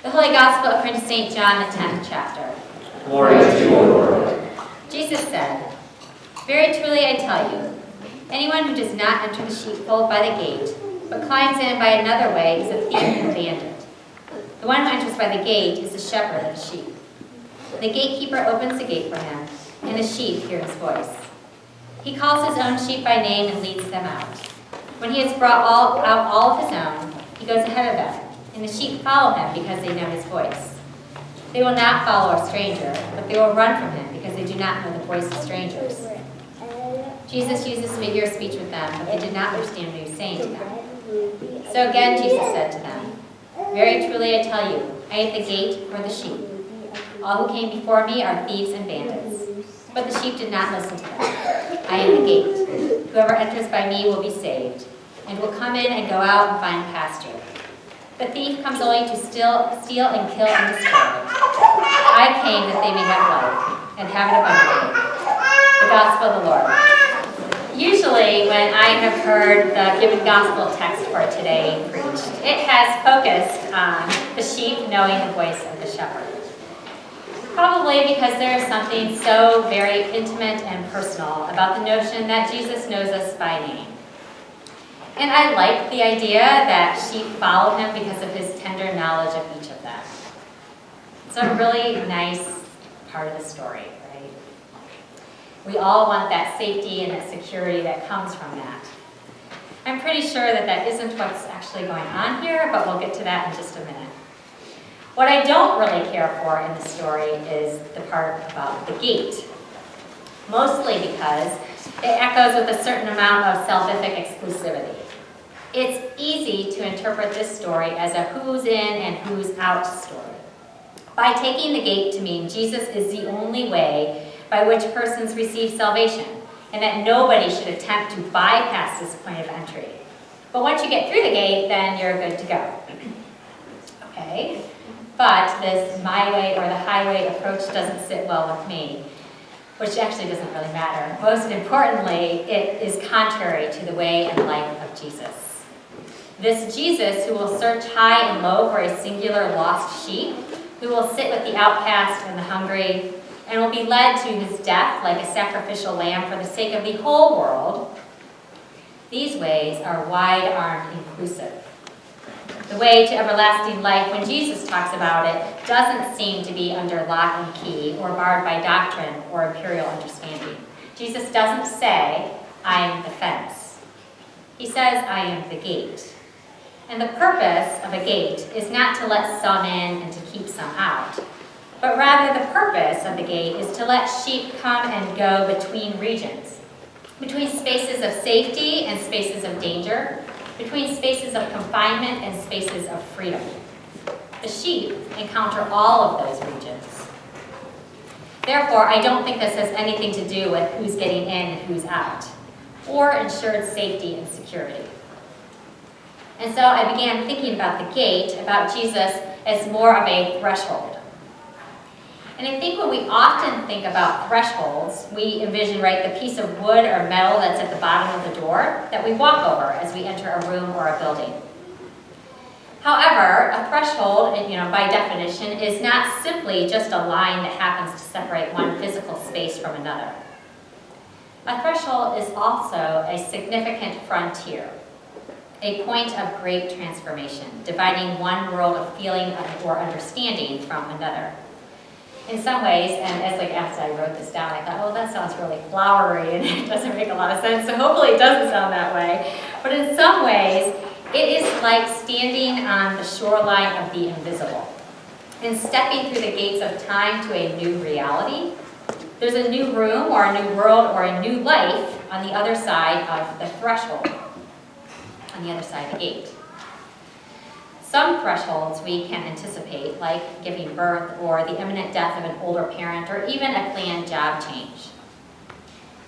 The Holy Gospel according to St. John, the 10th chapter. Glory to you, O Lord. Jesus said, "Very truly I tell you, anyone who does not enter the sheepfold by the gate, but climbs in by another way is a thief and bandit. The one who enters by the gate is the shepherd of the sheep. The gatekeeper opens the gate for him, and the sheep hear his voice. He calls his own sheep by name and leads them out. When he has brought out all of his own, he goes ahead of them, and the sheep follow him because they know his voice. They will not follow a stranger, but they will run from him because they do not know the voice of strangers." Jesus used this figure of speech with them, but they did not understand what he was saying to them. So again Jesus said to them, "Very truly I tell you, I am the gate for the sheep. All who came before me are thieves and bandits, but the sheep did not listen to them. I am the gate. Whoever enters by me will be saved, and will come in and go out and find pasture. The thief comes only to steal and kill and destroy. I came that they may have life, and have it abundantly." The Gospel of the Lord. Usually when I have heard the given gospel text for today preached, it has focused on the sheep knowing the voice of the shepherd. Probably because there is something so very intimate and personal about the notion that Jesus knows us by name. And I like the idea that sheep follow him because of his tender knowledge of each of them. It's a really nice part of the story, right? We all want that safety and that security that comes from that. I'm pretty sure that that isn't what's actually going on here, but we'll get to that in just a minute. What I don't really care for in the story is the part about the gate, mostly because it echoes with a certain amount of salvific exclusivity. It's easy to interpret this story as a who's in and who's out story, by taking the gate to mean Jesus is the only way by which persons receive salvation, and that nobody should attempt to bypass this point of entry. But once you get through the gate, then you're good to go. Okay, but this my way or the highway approach doesn't sit well with me, which actually doesn't really matter. Most importantly, it is contrary to the way and life of Jesus. This Jesus who will search high and low for a singular lost sheep, who will sit with the outcast and the hungry, and will be led to his death like a sacrificial lamb for the sake of the whole world. These ways are wide-armed inclusive. The way to everlasting life, when Jesus talks about it, doesn't seem to be under lock and key or barred by doctrine or imperial understanding. Jesus doesn't say, "I am the fence." He says, "I am the gate." And the purpose of a gate is not to let some in and to keep some out, but rather the purpose of the gate is to let sheep come and go between regions, between spaces of safety and spaces of danger, between spaces of confinement and spaces of freedom. The sheep encounter all of those regions. Therefore, I don't think this has anything to do with who's getting in and who's out, or ensured safety and security. And so I began thinking about the gate, about Jesus, as more of a threshold. And I think when we often think about thresholds, we envision, right, the piece of wood or metal that's at the bottom of the door that we walk over as we enter a room or a building. However, a threshold, by definition, is not simply just a line that happens to separate one physical space from another. A threshold is also a significant frontier, a point of great transformation, dividing one world of feeling or understanding from another. In some ways, and as I wrote this down, I thought, oh, that sounds really flowery, and it doesn't make a lot of sense, so hopefully it doesn't sound that way. But in some ways, it is like standing on the shoreline of the invisible and stepping through the gates of time to a new reality. There's a new room or a new world or a new life on the other side of the threshold, on the other side of the gate. Some thresholds we can anticipate, like giving birth or the imminent death of an older parent or even a planned job change.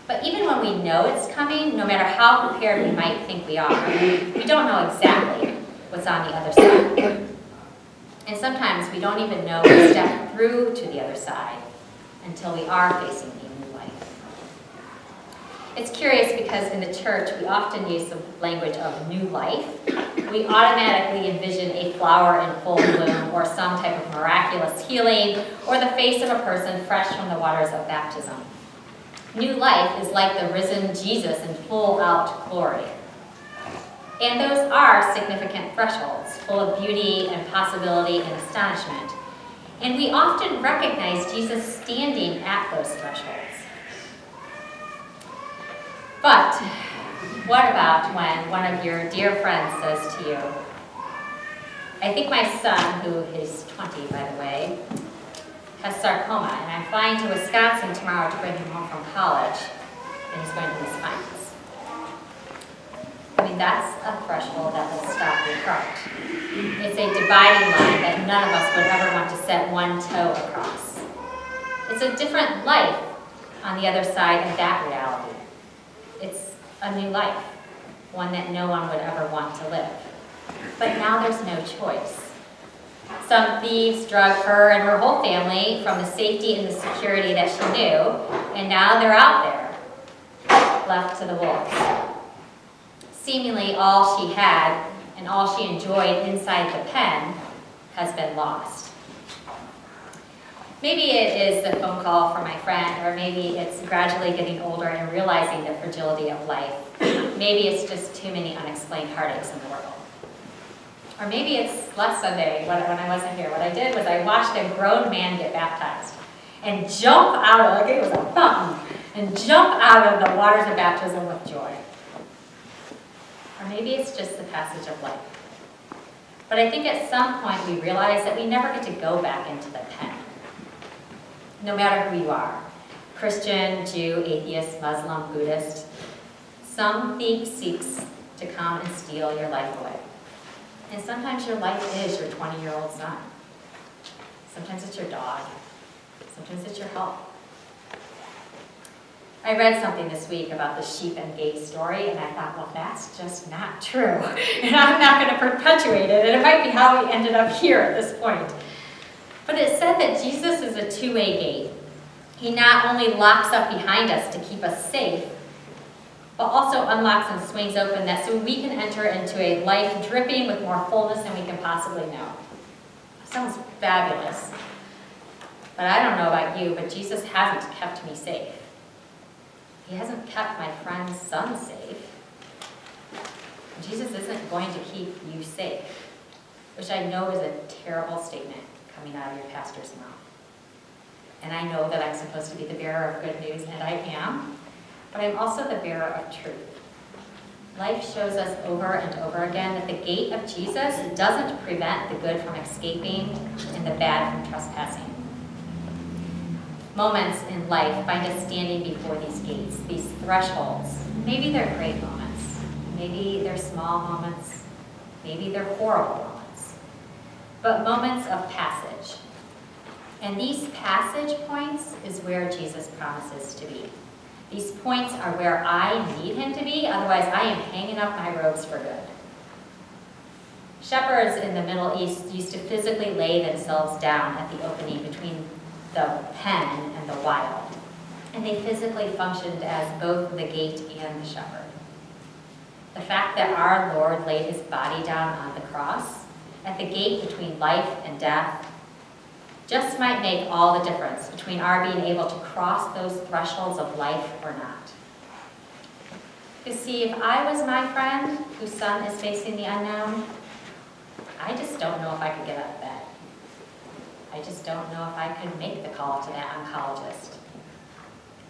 But even when we know it's coming, no matter how prepared we might think we are, we don't know exactly what's on the other side. And sometimes we don't even know we step through to the other side until we are facing a new life. It's curious because in the church, we often use the language of new life. We automatically envision a flower in full bloom or some type of miraculous healing or the face of a person fresh from the waters of baptism. New life is like the risen Jesus in full out glory. And those are significant thresholds, full of beauty and possibility and astonishment. And we often recognize Jesus standing at those thresholds. But what about when one of your dear friends says to you, I think my son, who is 20 by the way, has sarcoma, and I'm flying to Wisconsin tomorrow to bring him home from college, and he's going to miss finals. I mean, that's a threshold that will stop your heart. It's a dividing line that none of us would ever want to set one toe across. It's a different life on the other side of that reality. It's a new life, one that no one would ever want to live. But now there's no choice. Some thieves drug her and her whole family from the safety and the security that she knew, and now they're out there, left to the wolves. Seemingly all she had and all she enjoyed inside the pen has been lost. Maybe it is the phone call from my friend, or maybe it's gradually getting older and realizing the fragility of life. Maybe it's just too many unexplained heartaches in the world. Or maybe it's last Sunday when I wasn't here. What I did was I watched a grown man get baptized and jump out of, like it was a fountain, and jump out of the waters of baptism with joy. Or maybe it's just the passage of life. But I think at some point we realize that we never get to go back into the pen. No matter who you are, Christian, Jew, atheist, Muslim, Buddhist, some thief seeks to come and steal your life away. And sometimes your life is your 20-year-old son. Sometimes it's your dog. Sometimes it's your health. I read something this week about the sheep and gate story, and I thought, well, that's just not true. And I'm not going to perpetuate it, and it might be how we ended up here at this point. But it said that Jesus is a two-way gate. He not only locks up behind us to keep us safe, but also unlocks and swings open that so we can enter into a life dripping with more fullness than we can possibly know. Sounds fabulous. But I don't know about you, but Jesus hasn't kept me safe. He hasn't kept my friend's son safe. Jesus isn't going to keep you safe, which I know is a terrible statement coming out of your pastor's mouth. And I know that I'm supposed to be the bearer of good news, and I am, but I'm also the bearer of truth. Life shows us over and over again that the gate of Jesus doesn't prevent the good from escaping and the bad from trespassing. Moments in life find us standing before these gates, these thresholds. Maybe they're great moments. Maybe they're small moments. Maybe they're horrible moments. But moments of passage. And these passage points is where Jesus promises to be. These points are where I need him to be, otherwise I am hanging up my robes for good. Shepherds in the Middle East used to physically lay themselves down at the opening between the pen and the wild. And they physically functioned as both the gate and the shepherd. The fact that our Lord laid his body down on the cross, at the gate between life and death, just might make all the difference between our being able to cross those thresholds of life or not. Because see, if I was my friend whose son is facing the unknown, I just don't know if I could get out of bed. I just don't know if I could make the call to that oncologist.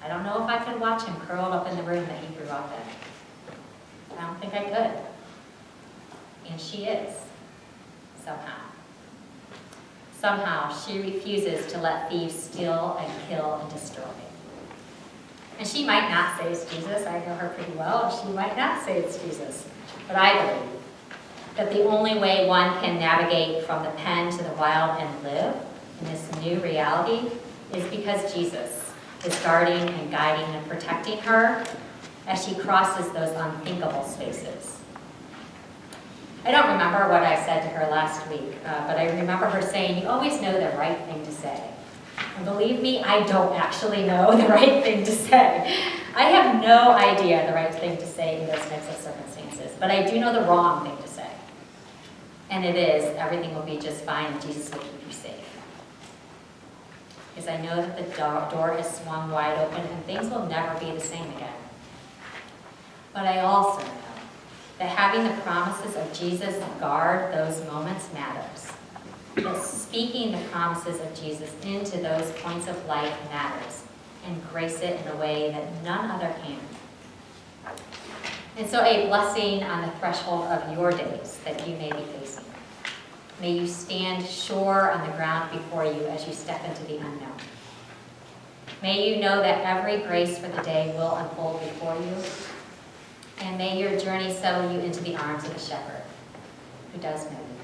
I don't know if I could watch him curled up in the room that he grew up in. I don't think I could. And she is, somehow. Somehow, she refuses to let thieves steal and kill and destroy. And she might not say it's Jesus. I know her pretty well. She might not say it's Jesus. But I believe that the only way one can navigate from the pen to the wild and live in this new reality is because Jesus is guarding and guiding and protecting her as she crosses those unthinkable spaces. I don't remember what I said to her last week, but I remember her saying, "You always know the right thing to say." And believe me, I don't actually know the right thing to say. I have no idea the right thing to say in those types of circumstances, but I do know the wrong thing to say. And it is, everything will be just fine and Jesus will keep you safe. Because I know that the door has swung wide open and things will never be the same again. But I also know that having the promises of Jesus guard those moments matters. That speaking the promises of Jesus into those points of life matters, and grace it in a way that none other can. And so a blessing on the threshold of your days that you may be facing. May you stand sure on the ground before you as you step into the unknown. May you know that every grace for the day will unfold before you. And may your journey settle you into the arms of the shepherd who does know you.